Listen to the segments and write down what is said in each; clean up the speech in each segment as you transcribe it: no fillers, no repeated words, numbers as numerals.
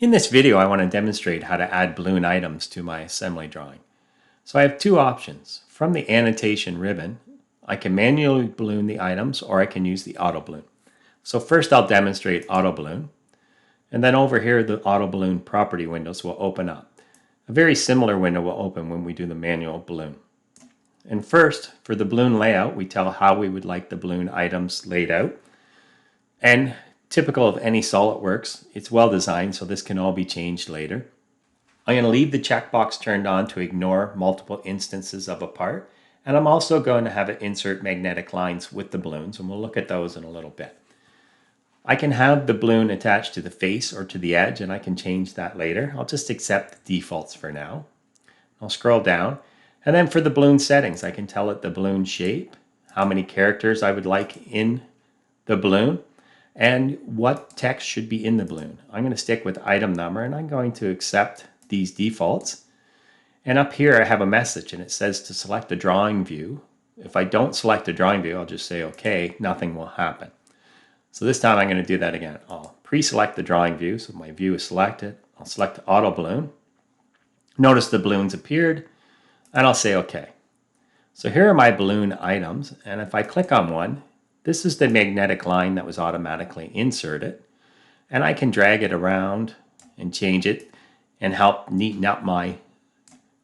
In this video, I want to demonstrate how to add balloon items to my assembly drawing. So I have two options. From the annotation ribbon, I can manually balloon the items or I can use the auto balloon. So first I'll demonstrate auto balloon, and then over here the auto balloon property windows will open up. A very similar window will open when we do the manual balloon. And first, for the balloon layout, we tell how we would like the balloon items laid out. And typical of any SolidWorks, it's well designed, so this can all be changed later. I'm going to leave the checkbox turned on to ignore multiple instances of a part, and I'm also going to have it insert magnetic lines with the balloons, and we'll look at those in a little bit. I can have the balloon attached to the face or to the edge, and I can change that later. I'll just accept the defaults for now. I'll scroll down, and then for the balloon settings, I can tell it the balloon shape, how many characters I would like in the balloon, and what text should be in the balloon. I'm going to stick with item number, and I'm going to accept these defaults. And up here I have a message, and it says to select a drawing view. If I don't select a drawing view, I'll just say okay, nothing will happen. So this time I'm going to do that again. I'll pre-select the drawing view, so my view is selected. I'll select auto balloon. Notice the balloons appeared, and I'll say okay. So here are my balloon items, and if I click on one, this is the magnetic line that was automatically inserted, and I can drag it around and change it and help neaten up my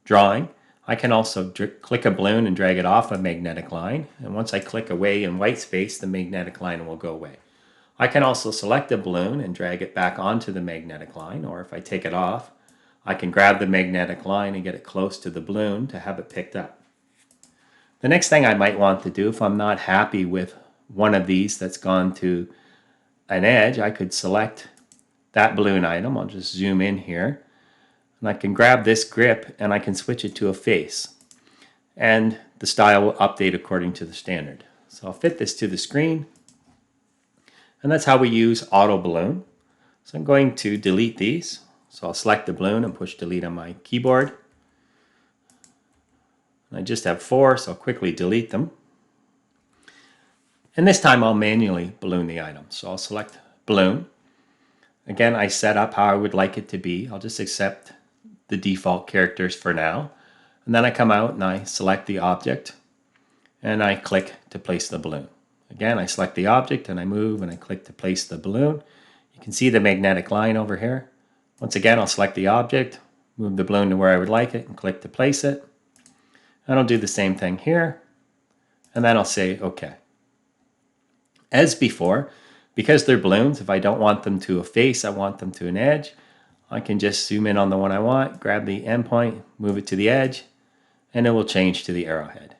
drawing. I can also click a balloon and drag it off a magnetic line, and once I click away in white space, the magnetic line will go away. I can also select a balloon and drag it back onto the magnetic line, or if I take it off, I can grab the magnetic line and get it close to the balloon to have it picked up. The next thing I might want to do, if I'm not happy with one of these that's gone to an edge, I could select that balloon item. I'll just zoom in here, and I can grab this grip and I can switch it to a face, and the style will update according to the standard. So I'll fit this to the screen, and that's how we use auto balloon. So I'm going to delete these. So I'll select the balloon and push delete on my keyboard. I just have 4, so I'll quickly delete them. And this time I'll manually balloon the item. So I'll select balloon. Again, I set up how I would like it to be. I'll just accept the default characters for now. And then I come out and I select the object and I click to place the balloon. Again, I select the object and I move and I click to place the balloon. You can see the magnetic line over here. Once again, I'll select the object, move the balloon to where I would like it and click to place it. And I'll do the same thing here. And then I'll say okay. As before, because they're balloons, if I don't want them to a face, I want them to an edge, I can just zoom in on the one I want, grab the endpoint, move it to the edge, and it will change to the arrowhead.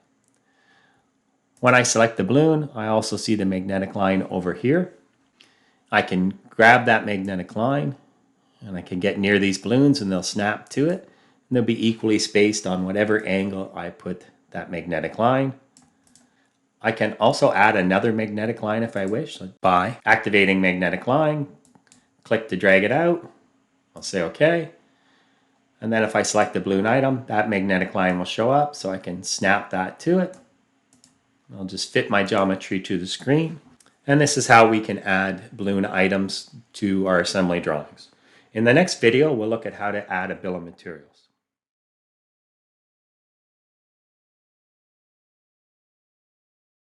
When I select the balloon, I also see the magnetic line over here. I can grab that magnetic line, and I can get near these balloons and they'll snap to it. And they'll be equally spaced on whatever angle I put that magnetic line. I can also add another magnetic line if I wish, so by activating magnetic line, click to drag it out. I'll say okay. And then if I select the balloon item, that magnetic line will show up, so I can snap that to it. I'll just fit my geometry to the screen. And this is how we can add balloon items to our assembly drawings. In the next video, we'll look at how to add a bill of materials.